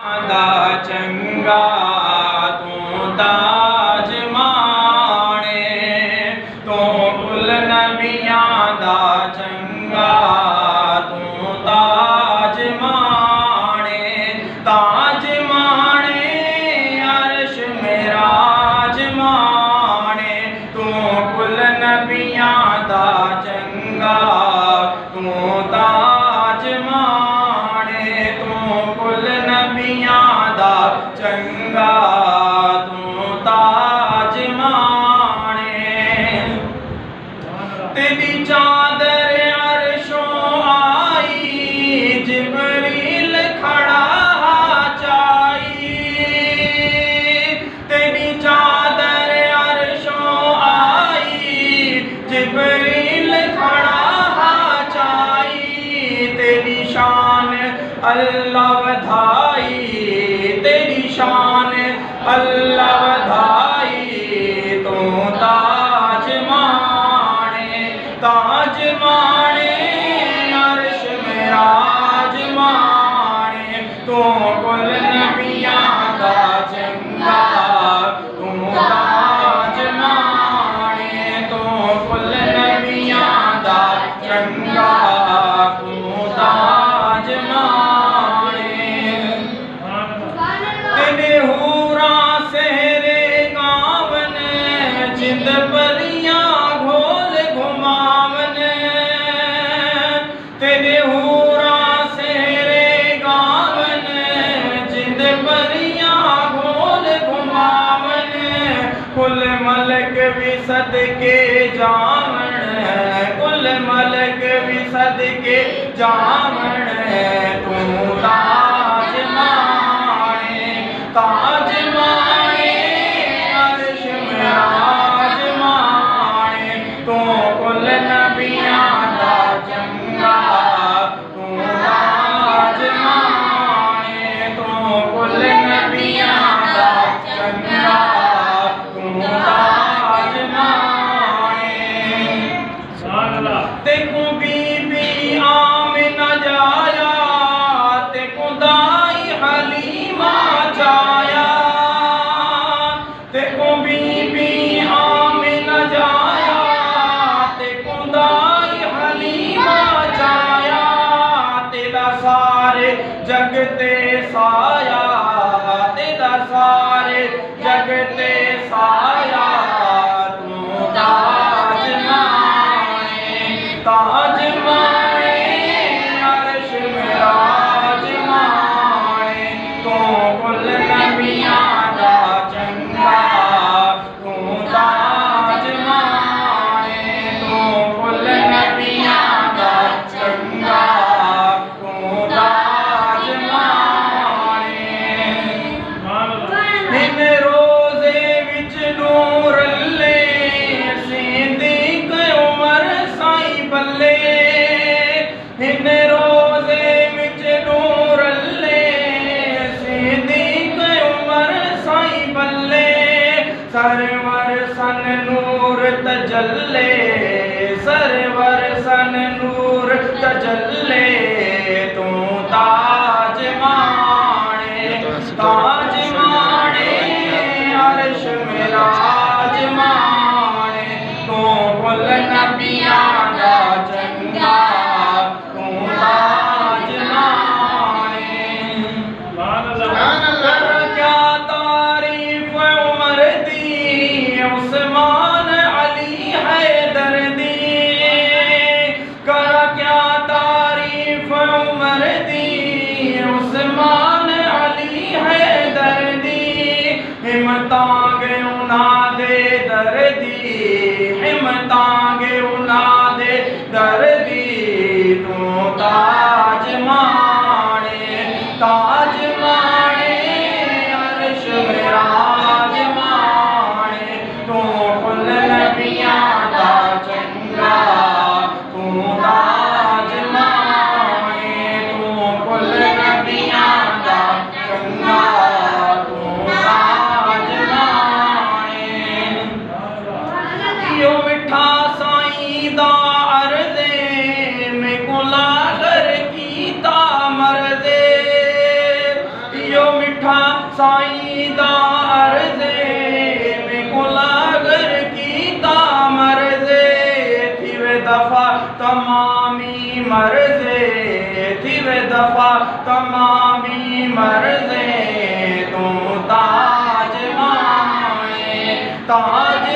दा चंगा तू ताज माणे, तू कुल नबियां दा चंगा तू ताज माणे, ताज माणे अर्श मेराज माणे, तू कुल नबियां दा चंगा तू ताज माणे, तू कुल नबियां दा चंगा तू ताज माणे। तेरी चादर अर्शों आई, जिब्रील खड़ा चाई, तेरी चादर अर्शों आई, जिब्रील खड़ा चाई, तेरी शान अल्लाह वधाई, तेरी शान अल्लाह वधाई, तू ताज माणे, ताज माणे अर्श मेराज माणे, तू कुल नबियां दा चंगा तू ताज माणे, तू कुल नबियां दा चंगा तू ताज माणे। तेरे हूरा सहरे गावन, जिंद परियां घोल घुमावन, तेरे हूरा सहरे गावन, जिंद परियां घोल घुमावन, कुल मलक भी सदके जावन, कुल मलक भी सदके जावन, तू ताज माणे, ताज माणे अर्श मेराज माणे, तू कुल नबियां दा चंगा तू ताज माणे, तू कुल नबियां दा चंगा तू ताज माणे। तेकू बीबी आमिना जाया, तेकू दाई हलीमा जाया, तेकू बीबी आमिना जाया, तेकू दाई हलीमा जाया, तेरा सारे जग ते साया, तेरा सारे जग ते साया, तू ताज माणे, ताज माणे अर्श मेराज माणे, तू कुल नबियां दा चंगा तू ताज माणे, तू कुल नबियां दा चंगा तू ताज माणे। इन रोज़े विच नूर ले, सिद्दीक़ उमर साईं बल्ले, इन रोज़े विच नूर ले, सिद्दीक़ उमर साईं बल्ले, सरवर सन नूर तजल्ले, सरवर सन नूर तजल्ले, तू ताज माणे, ताज माणे अर्श मेराज माणे, तू कुल नबियां दा चंगा तू ताज माणे। कर क्या तारीफ उमर दी, उस्मान अली हैदर दी, कर क्या तारीफ उमर दी, उस्मान अली हैदर दी, हिम्मतां गे उन्हां दे दर्दी, हिम्मतां गे उन्हां दे दर्दी, तू ताज माणे, ताज माणे अर्श मेराज माणे, तू कुल नबियां दा चंगा तू ताज माणे, तू कुल नबियां दा चंगा तू ताज माणे। यो मिठा साईं दा अर्ज़े में कुला कर कीता मर्ज़े, बैठा साईदा अर्ज़े में कुलागर की तामर्ज़े थी वे दफ़ा तमामी मर्ज़े थी वे दफ़ा तमामी मर्ज़े तू ताज माए ताज